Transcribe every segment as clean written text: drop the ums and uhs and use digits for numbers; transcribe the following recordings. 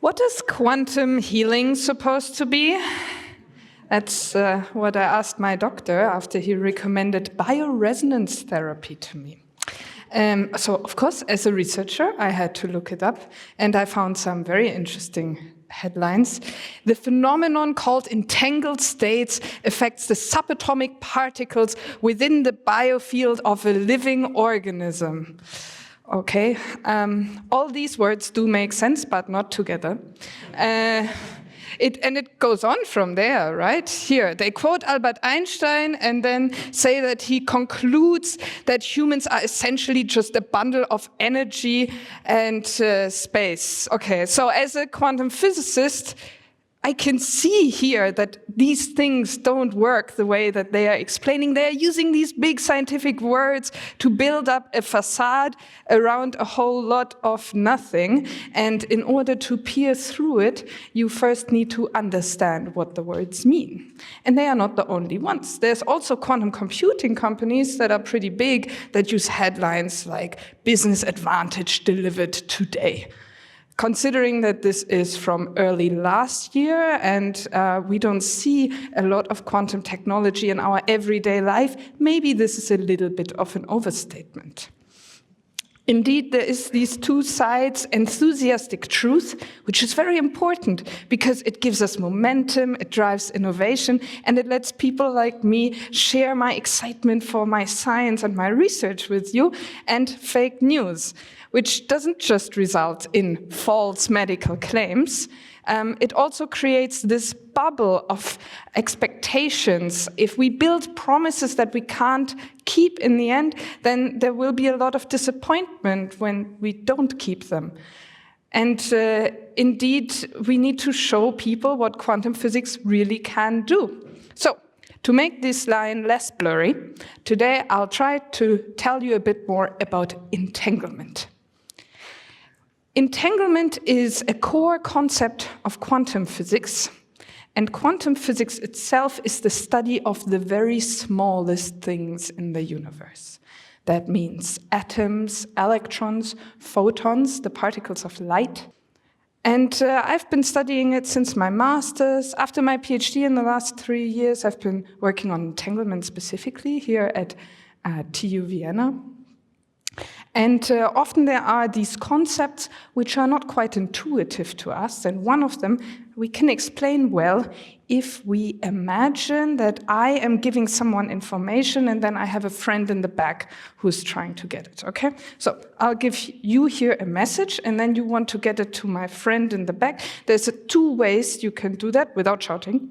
What is quantum healing supposed to be? That's what I asked my doctor after he recommended bioresonance therapy to me. So, of course, as a researcher, I had to look it up, and I found some very interesting headlines. The phenomenon called entangled states affects the subatomic particles within the biofield of a living organism. Okay, all these words do make sense, but not together. It goes on from there, right? Here, they quote Albert Einstein and then say that he concludes that humans are essentially just a bundle of energy and space. Okay, so as a quantum physicist, I can see here that these things don't work the way that they are explaining. They are using these big scientific words to build up a facade around a whole lot of nothing. And in order to peer through it, you first need to understand what the words mean. And they are not the only ones. There's also quantum computing companies that are pretty big that use headlines like "business advantage delivered today." Considering that this is from early last year and we don't see a lot of quantum technology in our everyday life, maybe this is a little bit of an overstatement. Indeed, there is these two sides, enthusiastic truth, which is very important because it gives us momentum, it drives innovation, and it lets people like me share my excitement for my science and my research with you, and fake news, which doesn't just result in false medical claims. It also creates this bubble of expectations. If we build promises that we can't keep in the end, then there will be a lot of disappointment when we don't keep them. And indeed, we need to show people what quantum physics really can do. So, to make this line less blurry, today I'll try to tell you a bit more about entanglement. Entanglement is a core concept of quantum physics, and quantum physics itself is the study of the very smallest things in the universe. That means atoms, electrons, photons, the particles of light. And I've been studying it since my master's. After my PhD in the last 3 years, I've been working on entanglement specifically here at TU Vienna. And often there are these concepts which are not quite intuitive to us, and one of them we can explain well if we imagine that I am giving someone information and then I have a friend in the back who's trying to get it, okay? So I'll give you here a message and then you want to get it to my friend in the back. There's 2 ways you can do that without shouting.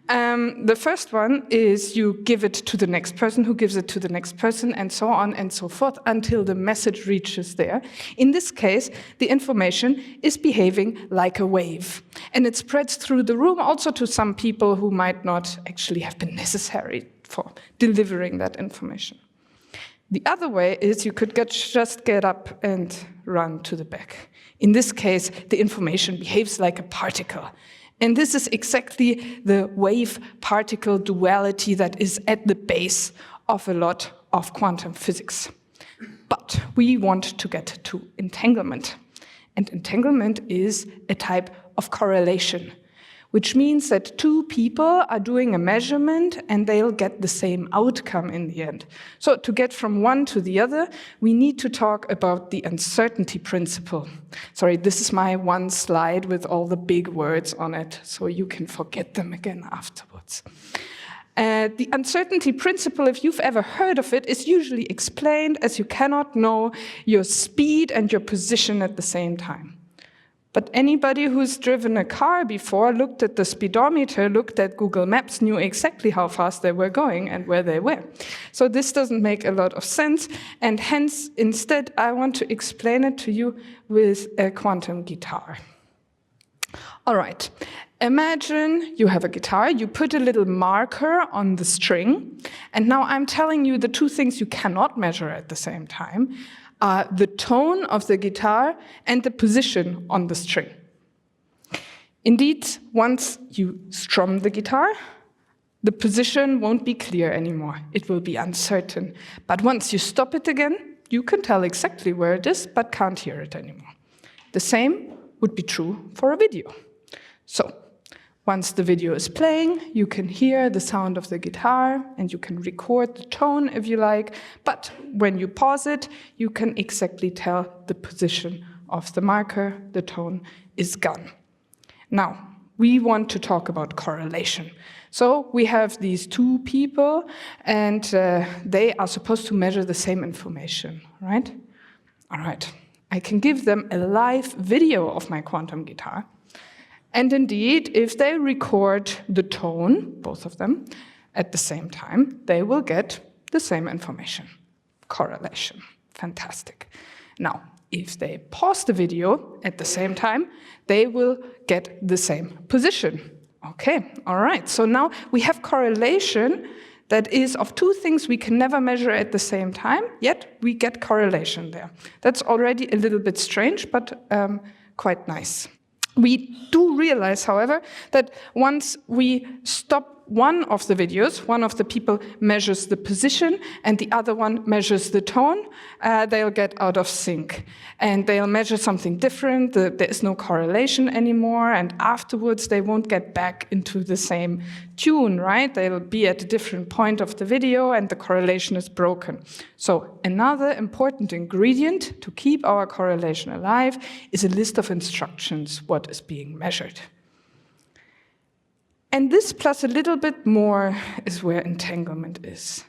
The first one is you give it to the next person, who gives it to the next person, and so on and so forth, until the message reaches there. In this case, the information is behaving like a wave. And it spreads through the room also to some people who might not actually have been necessary for delivering that information. The other way is you could just get up and run to the back. In this case, the information behaves like a particle. And this is exactly the wave-particle duality that is at the base of a lot of quantum physics. But we want to get to entanglement. And entanglement is a type of correlation, which means that 2 people are doing a measurement and they'll get the same outcome in the end. So to get from one to the other, we need to talk about the uncertainty principle. Sorry, this is my one slide with all the big words on it, so you can forget them again afterwards. The uncertainty principle, if you've ever heard of it, is usually explained as you cannot know your speed and your position at the same time. But anybody who's driven a car before, looked at the speedometer, looked at Google Maps, knew exactly how fast they were going and where they were. So this doesn't make a lot of sense, and hence, instead, I want to explain it to you with a quantum guitar. All right, imagine you have a guitar, you put a little marker on the string, and now I'm telling you the 2 things you cannot measure at the same time are the tone of the guitar and the position on the string. Indeed, once you strum the guitar, the position won't be clear anymore. It will be uncertain. But once you stop it again, you can tell exactly where it is, but can't hear it anymore. The same would be true for a video. So, once the video is playing, you can hear the sound of the guitar and you can record the tone if you like, but when you pause it, you can exactly tell the position of the marker, the tone is gone. Now, we want to talk about correlation. So we have these two people and they are supposed to measure the same information, right? All right, I can give them a live video of my quantum guitar. And indeed, if they record the tone, both of them, at the same time, they will get the same information. Correlation. Fantastic. Now, if they pause the video at the same time, they will get the same position. Okay, all right. So now we have correlation that is of two things we can never measure at the same time, yet we get correlation there. That's already a little bit strange, but quite nice. We do realize, however, that once we stop one of the videos, one of the people measures the position and the other one measures the tone, they'll get out of sync. And they'll measure something different, there is no correlation anymore, and afterwards they won't get back into the same tune, right? They'll be at a different point of the video and the correlation is broken. So another important ingredient to keep our correlation alive is a list of instructions, what is being measured. And this plus a little bit more is where entanglement is.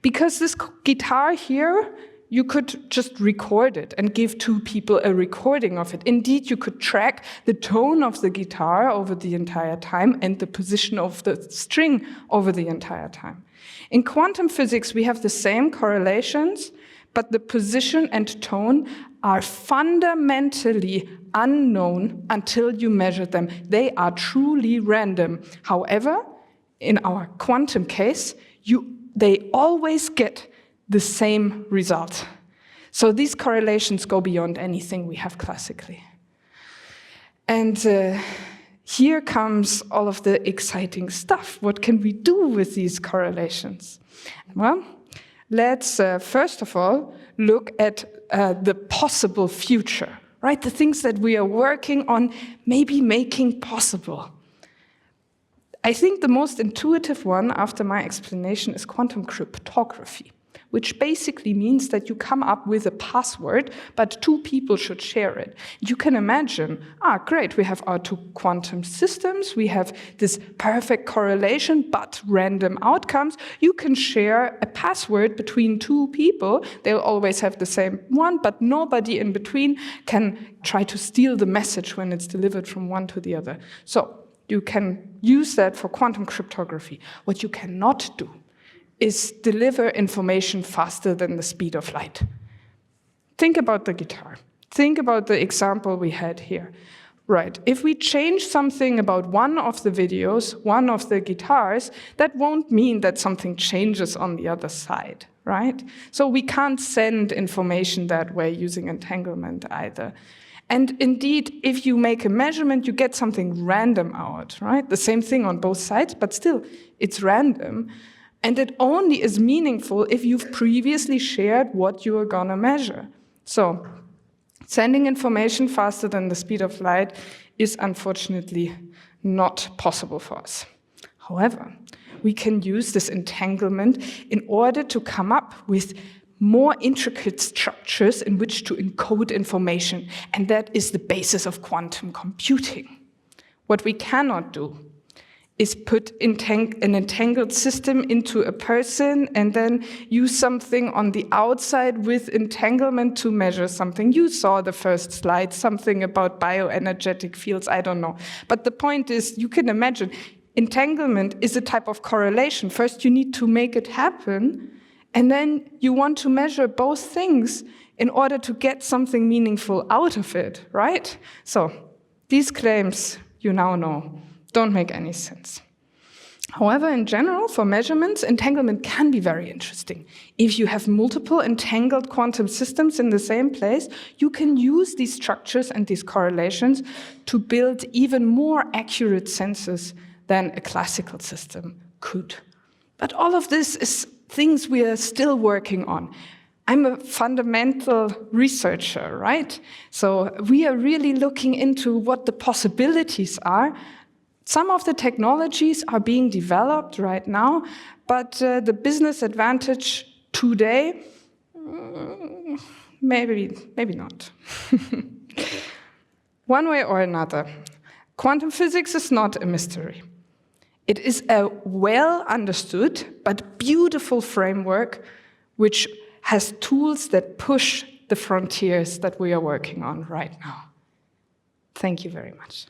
Because this guitar here, you could just record it and give two people a recording of it. Indeed, you could track the tone of the guitar over the entire time and the position of the string over the entire time. In quantum physics, we have the same correlations, but the position and tone are fundamentally unknown until you measure them. They are truly random. However, in our quantum case, they always get the same result. So these correlations go beyond anything we have classically. And here comes all of the exciting stuff. What can we do with these correlations? Well, let's first of all look at the possible future, right? The things that we are working on maybe making possible. I think the most intuitive one after my explanation is quantum cryptography, which basically means that you come up with a password, but two people should share it. You can imagine, great, we have our two quantum systems, we have this perfect correlation, but random outcomes. You can share a password between two people. They'll always have the same one, but nobody in between can try to steal the message when it's delivered from one to the other. So you can use that for quantum cryptography. What you cannot do is deliver information faster than the speed of light. Think about the guitar. Think about the example we had here. Right, if we change something about one of the videos, one of the guitars, that won't mean that something changes on the other side, right? So we can't send information that way using entanglement either. And indeed, if you make a measurement, you get something random out, right? The same thing on both sides, but still, it's random. And it only is meaningful if you've previously shared what you are gonna measure. So, sending information faster than the speed of light is unfortunately not possible for us. However, we can use this entanglement in order to come up with more intricate structures in which to encode information, and that is the basis of quantum computing. What we cannot do is put an entangled system into a person and then use something on the outside with entanglement to measure something. You saw the first slide, something about bioenergetic fields, I don't know. But the point is, you can imagine, entanglement is a type of correlation. First, you need to make it happen, and then you want to measure both things in order to get something meaningful out of it, right? So, these claims, you now know, don't make any sense. However, in general, for measurements, entanglement can be very interesting. If you have multiple entangled quantum systems in the same place, you can use these structures and these correlations to build even more accurate sensors than a classical system could. But all of this is things we are still working on. I'm a fundamental researcher, right? So we are really looking into what the possibilities are. Some of the technologies are being developed right now, but the business advantage today, maybe not. One way or another, quantum physics is not a mystery. It is a well-understood but beautiful framework which has tools that push the frontiers that we are working on right now. Thank you very much.